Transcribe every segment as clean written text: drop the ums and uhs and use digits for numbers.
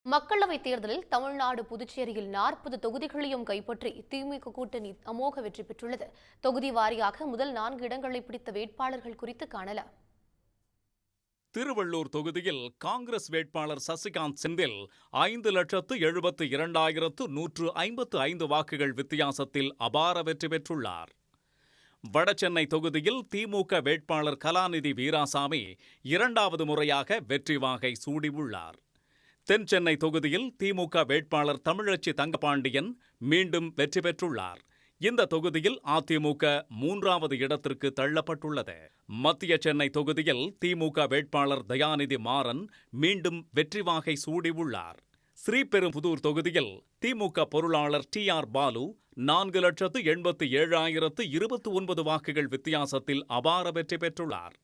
மக்களவைத் தேர்தலில் தமிழ்நாடு, புதுச்சேரியில் 40 தொகுதிகளையும் கைப்பற்றி திமுக கூட்டணி அமோக வெற்றி பெற்றுள்ளது. தொகுதி வாரியாக முதல் 4 இடங்களை பிடித்த வேட்பாளர்கள் குறித்து காணலாம். திருவள்ளூர் தொகுதியில் காங்கிரஸ் வேட்பாளர் சசிகாந்த் செந்தில் 5,72,155 வாக்குகள் வித்தியாசத்தில் அபார வெற்றி பெற்றுள்ளார். வடசென்னை தொகுதியில் திமுக வேட்பாளர் கலாநிதி வீராசாமி 2வது முறையாக வெற்றி வாகை சூடியுள்ளார். தென் சென்னை தொகுதியில் திமுக வேட்பாளர் தமிழச்சி தங்கபாண்டியன் மீண்டும் வெற்றி பெற்றுள்ளார். இந்த தொகுதியில் அதிமுக 3வது இடத்திற்கு தள்ளப்பட்டுள்ளது. மத்திய சென்னை தொகுதியில் திமுக வேட்பாளர் தயாநிதி மாறன் மீண்டும் வெற்றி வாகை சூடியுள்ளார். ஸ்ரீபெரும்புதூர் தொகுதியில் திமுக பொருளாளர் TR பாலு 4,87,029 வாக்குகள் வித்தியாசத்தில் அபார வெற்றி பெற்றுள்ளார்.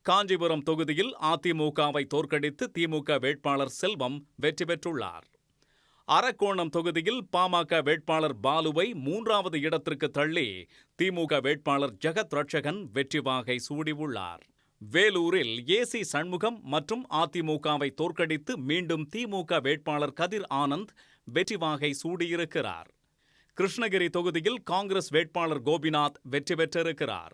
காஞ்சிபுரம் தொகுதியில் அதிமுகவை தோற்கடித்து திமுக வேட்பாளர் செல்வம் வெற்றி பெற்றுள்ளார். அரக்கோணம் தொகுதியில் பாமக வேட்பாளர் பாலுவை 3வது இடத்திற்கு தள்ளி திமுக வேட்பாளர் ஜெகத் ரட்சகன் வெற்றி வாகை சூடியுள்ளார். வேலூரில் AC சண்முகம் மற்றும் அதிமுகவை தோற்கடித்து மீண்டும் திமுக வேட்பாளர் கதிர் ஆனந்த் வெற்றி வாகை சூடியிருக்கிறார். கிருஷ்ணகிரி தொகுதியில் காங்கிரஸ் வேட்பாளர் கோபிநாத் வெற்றி பெற்றிருக்கிறார்.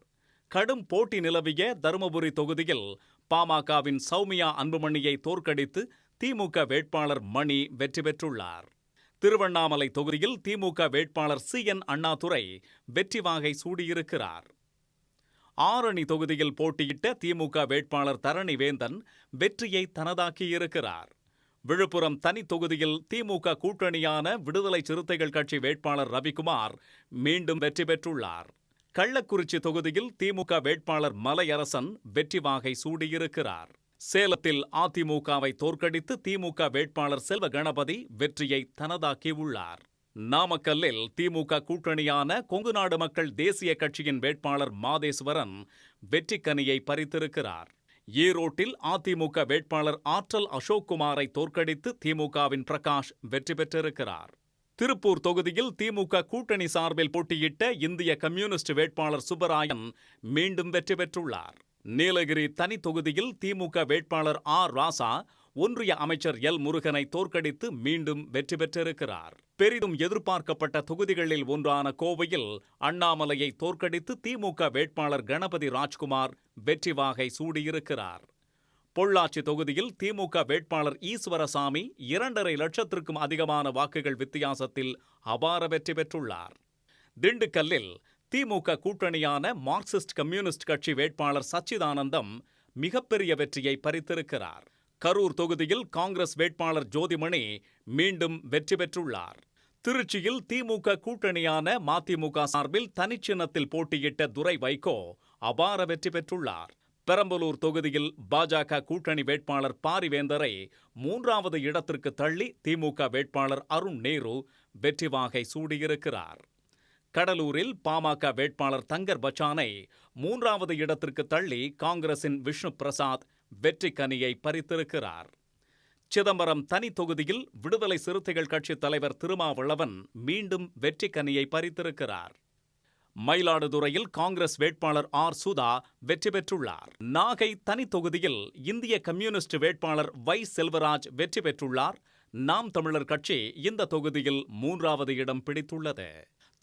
கடும் போட்டி நிலவிய தருமபுரி தொகுதியில் பாமகவின் சௌமியா அன்புமணியை தோற்கடித்து திமுக வேட்பாளர் மணி வெற்றி பெற்றுள்ளார். திருவண்ணாமலை தொகுதியில் திமுக வேட்பாளர் CN அண்ணாதுரை வெற்றி வாகை சூடியிருக்கிறார். ஆரணி தொகுதியில் போட்டியிட்ட திமுக வேட்பாளர் தரணிவேந்தன் வெற்றியை தனதாக்கியிருக்கிறார். விழுப்புரம் தனி தொகுதியில் திமுக கூட்டணியான விடுதலை சிறுத்தைகள் கட்சி வேட்பாளர் ரவிக்குமார் மீண்டும் வெற்றி பெற்றுள்ளார். கள்ளக்குறிச்சி தொகுதியில் திமுக வேட்பாளர் மலையரசன் வெற்றி வாகை சூடியிருக்கிறார். சேலத்தில் அதிமுகவை தோற்கடித்து திமுக வேட்பாளர் செல்வ கணபதி வெற்றியை தனதாக்கியுள்ளார். நாமக்கல்லில் திமுக கூட்டணியான கொங்குநாடு மக்கள் தேசிய கட்சியின் வேட்பாளர் மாதேஸ்வரன் வெற்றிக்கனியை பறித்திருக்கிறார். ஈரோட்டில் அதிமுக வேட்பாளர் ஆற்றல் அசோக்குமாரை தோற்கடித்து திமுகவின் பிரகாஷ் வெற்றி பெற்றிருக்கிறார். திருப்பூர் தொகுதியில் திமுக கூட்டணி சார்பில் போட்டியிட்ட இந்திய கம்யூனிஸ்ட் வேட்பாளர் சுப்பராயன் மீண்டும் வெற்றி பெற்றுள்ளார். நீலகிரி தனி தொகுதியில் திமுக வேட்பாளர் ராசா ஒன்றிய அமைச்சர் முருகனை தோற்கடித்து மீண்டும் வெற்றி பெற்றிருக்கிறார். பெரிதும் எதிர்பார்க்கப்பட்ட தொகுதிகளில் ஒன்றான கோவையில் அண்ணாமலையை தோற்கடித்து திமுக வேட்பாளர் கணபதி ராஜ்குமார் வெற்றி வாகை சூடியிருக்கிறார். பொள்ளாச்சி தொகுதியில் திமுக வேட்பாளர் ஈஸ்வரசாமி 2.5 லட்சத்திற்கும் அதிகமான வாக்குகள் வித்தியாசத்தில் அபார வெற்றி பெற்றுள்ளார். திண்டுக்கல்லில் திமுக கூட்டணியான மார்க்சிஸ்ட் கம்யூனிஸ்ட் கட்சி வேட்பாளர் சச்சிதானந்தம் மிகப்பெரிய வெற்றியை பறித்திருக்கிறார். கரூர் தொகுதியில் காங்கிரஸ் வேட்பாளர் ஜோதிமணி மீண்டும் வெற்றி பெற்றுள்ளார். திருச்சியில் திமுக கூட்டணியான மதிமுக சார்பில் தனிச்சின்னத்தில் போட்டியிட்ட துரை வைகோ அபார வெற்றி பெற்றுள்ளார். பெரம்பலூர் தொகுதியில் பாஜக கூட்டணி வேட்பாளர் பாரிவேந்தரை 3வது இடத்திற்கு தள்ளி திமுக வேட்பாளர் அருண் நேரு வெற்றி வாகை சூடியிருக்கிறார். கடலூரில் பாமக வேட்பாளர் தங்கர் பச்சானை 3வது இடத்திற்கு தள்ளி காங்கிரசின் விஷ்ணு பிரசாத் வெற்றி கனியை பறித்திருக்கிறார். சிதம்பரம் தனி தொகுதியில் விடுதலை சிறுத்தைகள் கட்சி தலைவர் திருமாவளவன் மீண்டும் வெற்றி கனியை பறித்திருக்கிறார். மயிலாடுதுறையில் காங்கிரஸ் வேட்பாளர் சுதா வெற்றி பெற்றுள்ளார். நாகை தனி தொகுதியில் இந்திய கம்யூனிஸ்ட் வேட்பாளர் செல்வராஜ் வெற்றி பெற்றுள்ளார். நாம் தமிழர் கட்சி இந்த தொகுதியில் 3வது இடம் பிடித்துள்ளது.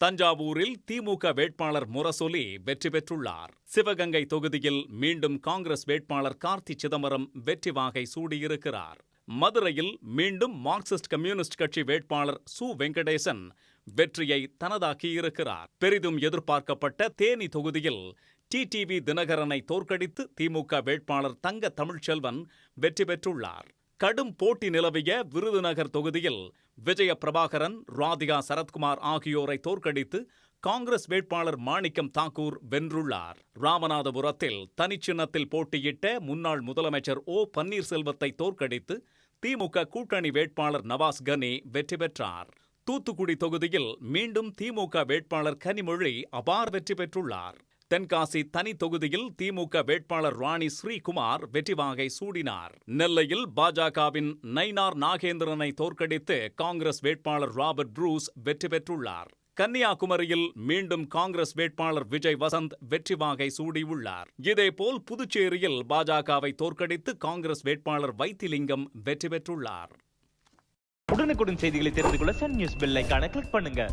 தஞ்சாவூரில் திமுக வேட்பாளர் முரசொலி வெற்றி பெற்றுள்ளார். சிவகங்கை தொகுதியில் மீண்டும் காங்கிரஸ் வேட்பாளர் கார்த்தி சிதம்பரம் வெற்றி வாகை சூடியிருக்கிறார். மதுரையில் மீண்டும் மார்க்சிஸ்ட் கம்யூனிஸ்ட் கட்சி வேட்பாளர் சு வெங்கடேசன் வெற்றியை தனதாக்கியிருக்கிறார். பெரிதும் எதிர்பார்க்கப்பட்ட தேனி தொகுதியில் TTV தினகரனை தோற்கடித்து திமுக வேட்பாளர் தங்க தமிழ்ச்செல்வன் வெற்றி பெற்றுள்ளார். கடும் போட்டி நிலவிய விருதுநகர் தொகுதியில் விஜய பிரபாகரன், ராதிகா சரத்குமார் ஆகியோரை தோற்கடித்து காங்கிரஸ் வேட்பாளர் மாணிக்கம் தாக்கூர் வென்றுள்ளார். ராமநாதபுரத்தில் தனிச்சின்னத்தில் போட்டியிட்ட முன்னாள் முதலமைச்சர் பன்னீர்செல்வத்தை தோற்கடித்து திமுக கூட்டணி வேட்பாளர் நவாஸ் கனி வெற்றி பெற்றார். தூத்துக்குடி தொகுதியில் மீண்டும் திமுக வேட்பாளர் கனிமொழி அபார வெற்றி பெற்றுள்ளார். தென்காசி தனி தொகுதியில் திமுக வேட்பாளர் ராணி ஸ்ரீகுமார் வெற்றி வாகை சூடினார். நெல்லையில் பாஜகவின் நயினார் நாகேந்திரனை தோற்கடித்து காங்கிரஸ் வேட்பாளர் ராபர்ட் ப்ரூஸ் வெற்றி பெற்றுள்ளார். கன்னியாகுமரியில் மீண்டும் காங்கிரஸ் வேட்பாளர் விஜய் வசந்த் வெற்றி வாகை சூடியுள்ளார். இதேபோல் புதுச்சேரியில் பாஜகவை தோற்கடித்து காங்கிரஸ் வேட்பாளர் வைத்திலிங்கம் வெற்றி பெற்றுள்ளார். உடனுக்குடன் செய்திகளை தெரிந்து கொள்ள சன் நியூஸ் பெல் ஐகானை கிளிக் பண்ணுங்க.